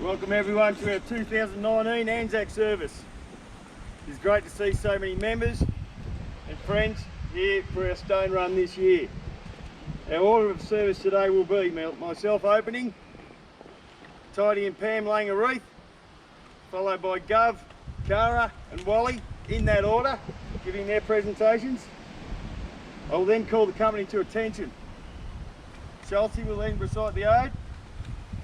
Welcome everyone to our 2019 Anzac service. It's great to see so many members and friends here for our stone run this year. Our order of service today will be myself opening, Tidy and Pam laying a wreath, followed by Gov, Cara and Wally in that order, giving their presentations. I will then call the company to attention. Chelsea will then recite the ode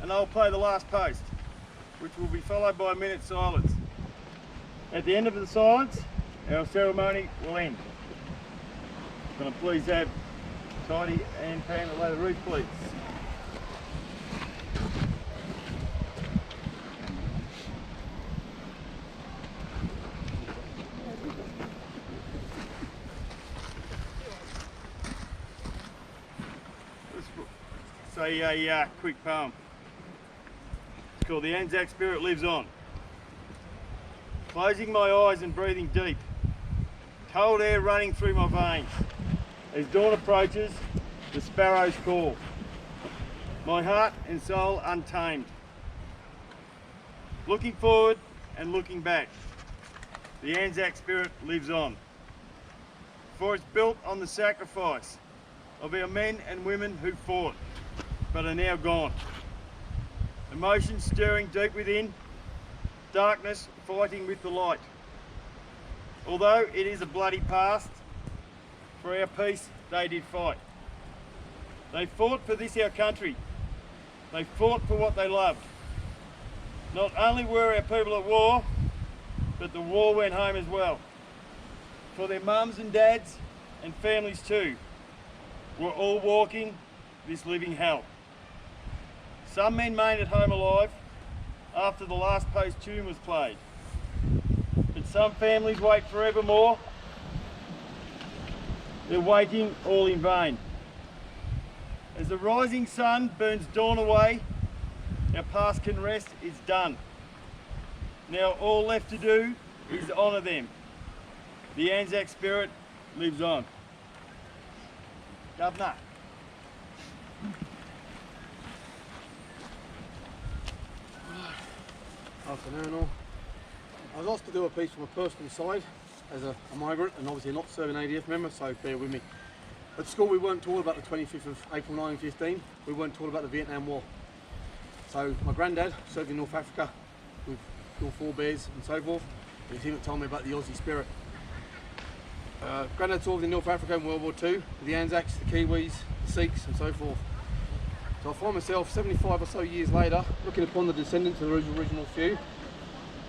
and I'll play the last post, which will be followed by a minute's silence. At the end of the silence, our ceremony will end. I'm going to please have Tidy and Pam to lay the wreath, please. Let's say a quick poem. It's called The Anzac Spirit Lives On. Closing my eyes and breathing deep, cold air running through my veins. As dawn approaches, the sparrows call. My heart and soul untamed. Looking forward and looking back, the Anzac spirit lives on. For it's built on the sacrifice of our men and women who fought, but are now gone. Emotions stirring deep within, darkness fighting with the light. Although it is a bloody past, for our peace they did fight. They fought for this our country. They fought for what they loved. Not only were our people at war, but the war went home as well. For their mums and dads and families too were all walking this living hell. Some men made it home alive after the last post tune was played. But some families wait forevermore. They're waiting all in vain. As the rising sun burns dawn away, our past can rest, it's done. Now all left to do is honour them. The Anzac spirit lives on. Governor. Afternoon all. I was asked to do a piece from a personal side as a migrant and obviously not serving ADF member, so bear with me. At school we weren't taught about the 25th of April 1915, we weren't taught about the Vietnam War. So my granddad served in North Africa with your forebears and so forth. It was him that told me about the Aussie spirit. Granddad served in North Africa in World War II, with the Anzacs, the Kiwis, the Sikhs and so forth. So I find myself 75 or so years later, looking upon the descendants of the original few.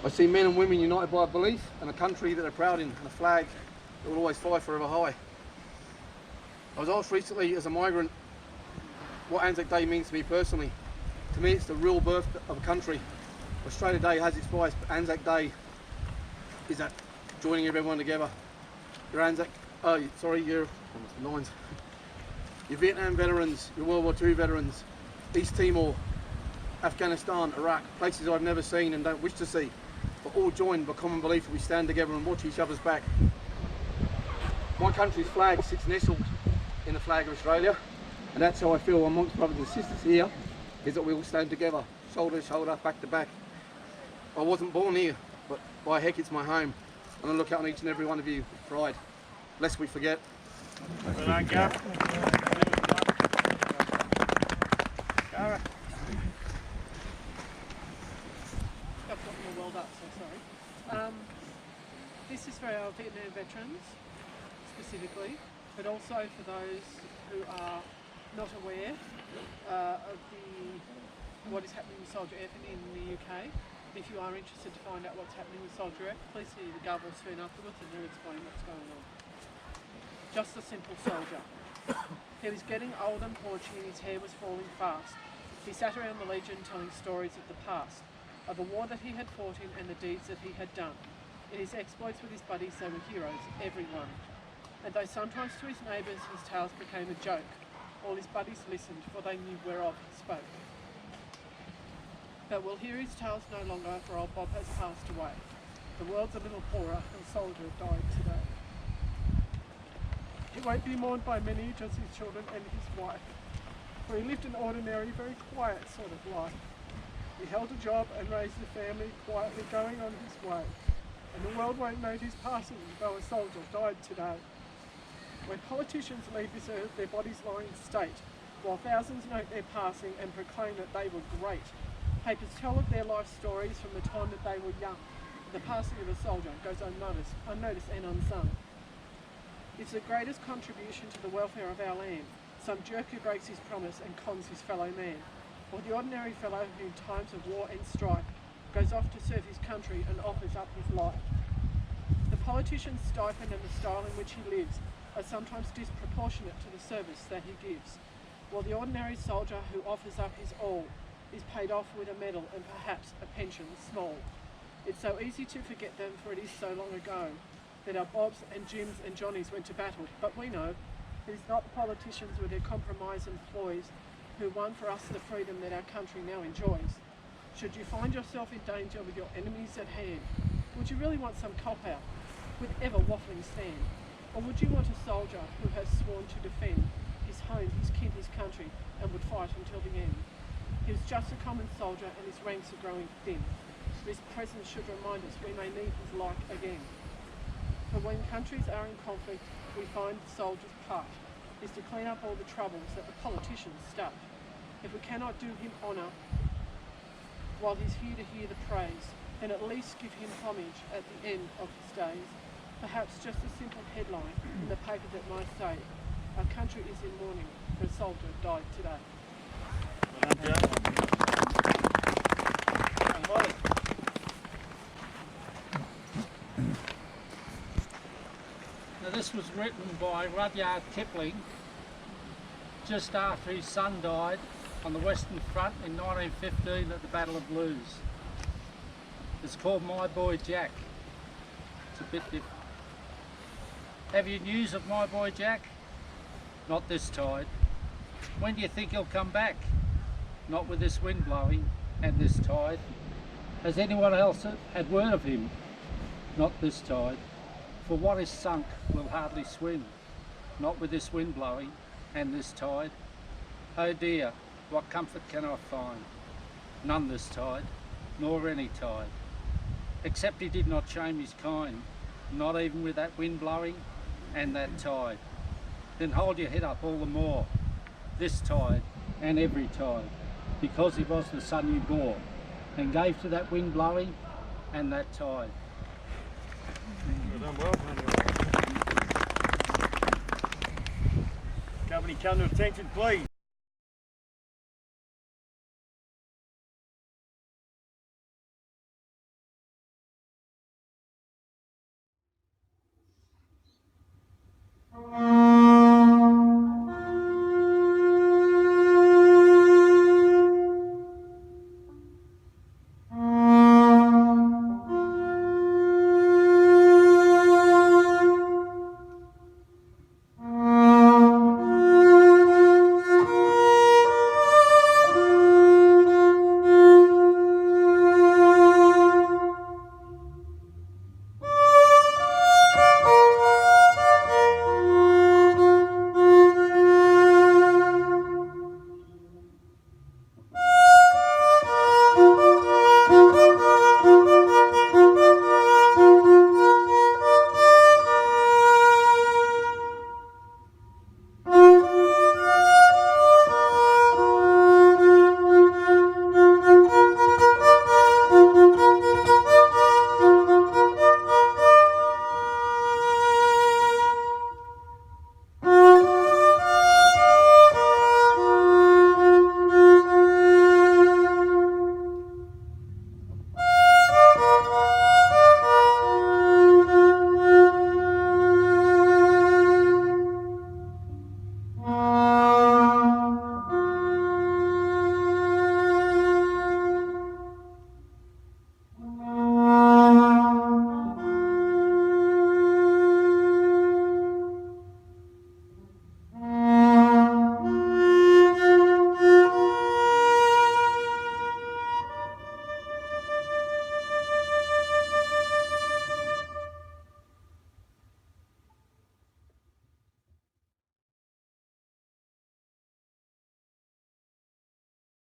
I see men and women united by a belief and a country that they're proud in, and a flag that will always fly forever high. I was asked recently as a migrant what Anzac Day means to me personally. To me it's the real birth of a country. Australia Day has its price, but Anzac Day is that joining everyone together. Your Anzac, your lines. Your Vietnam veterans, your World War II veterans, East Timor, Afghanistan, Iraq, places I've never seen and don't wish to see, but all joined by common belief that we stand together and watch each other's back. My country's flag sits nestled in the flag of Australia, and that's how I feel amongst brothers and sisters here, is that we all stand together, shoulder to shoulder, back to back. I wasn't born here, but by heck it's my home, and I look out on each and every one of you with pride, lest we forget. Well done, Gav. Cara. I've got more welled up, so sorry. This is for our Vietnam veterans, specifically, but also for those who are not aware of what is happening with Soldier F in the UK. If you are interested to find out what's happening with Soldier F, please see the Gov or Spoon afterwards and they'll explain what's going on. Just a simple soldier. He was getting old and paunchy and his hair was falling fast. He sat around the Legion telling stories of the past, of the war that he had fought in and the deeds that he had done. In his exploits with his buddies they were heroes, everyone. And though sometimes to his neighbours his tales became a joke, all his buddies listened, for they knew whereof he spoke. But we'll hear his tales no longer, for old Bob has passed away. The world's a little poorer and Soldier died today. He won't be mourned by many, just his children and his wife, for he lived an ordinary, very quiet sort of life. He held a job and raised a family, quietly going on his way. And the world won't note his passing, though a soldier died today. When politicians leave this earth, their bodies lie in state, while thousands note their passing and proclaim that they were great. Papers tell of their life stories from the time that they were young. The passing of a soldier goes unnoticed and unsung. It's the greatest contribution to the welfare of our land, some jerk who breaks his promise and cons his fellow man, or the ordinary fellow who in times of war and strife goes off to serve his country and offers up his life. The politician's stipend and the style in which he lives are sometimes disproportionate to the service that he gives, while the ordinary soldier who offers up his all is paid off with a medal and perhaps a pension small. It's so easy to forget them, for it is so long ago that our Bobs and Jims and Johnnies went to battle, but we know it is not the politicians with their compromise and ploys who won for us the freedom that our country now enjoys. Should you find yourself in danger with your enemies at hand, would you really want some cop-out with ever waffling stand? Or would you want a soldier who has sworn to defend his home, his kin, his country, and would fight until the end? He was just a common soldier and his ranks are growing thin. This presence should remind us we may need his like again. For when countries are in conflict, we find the soldier's part is to clean up all the troubles that the politicians start. If we cannot do him honour while he's here to hear the praise, then at least give him homage at the end of his days. Perhaps just a simple headline in the paper that might say, our country is in mourning for a soldier died today. Now this was written by Rudyard Kipling just after his son died on the Western Front in 1915 at the Battle of Lewes. It's called My Boy Jack. It's a bit different. Have you news of my boy Jack? Not this tide. When do you think he'll come back? Not with this wind blowing and this tide. Has anyone else had word of him? Not this tide. For what is sunk will hardly swim. Not with this wind blowing and this tide. Oh dear, what comfort can I find? None this tide, nor any tide. Except he did not shame his kind, not even with that wind blowing and that tide. Then hold your head up all the more, this tide and every tide, because he was the son you bore, and gave to that wind blowing and that tide. Well done, well. Company, come to attention, please.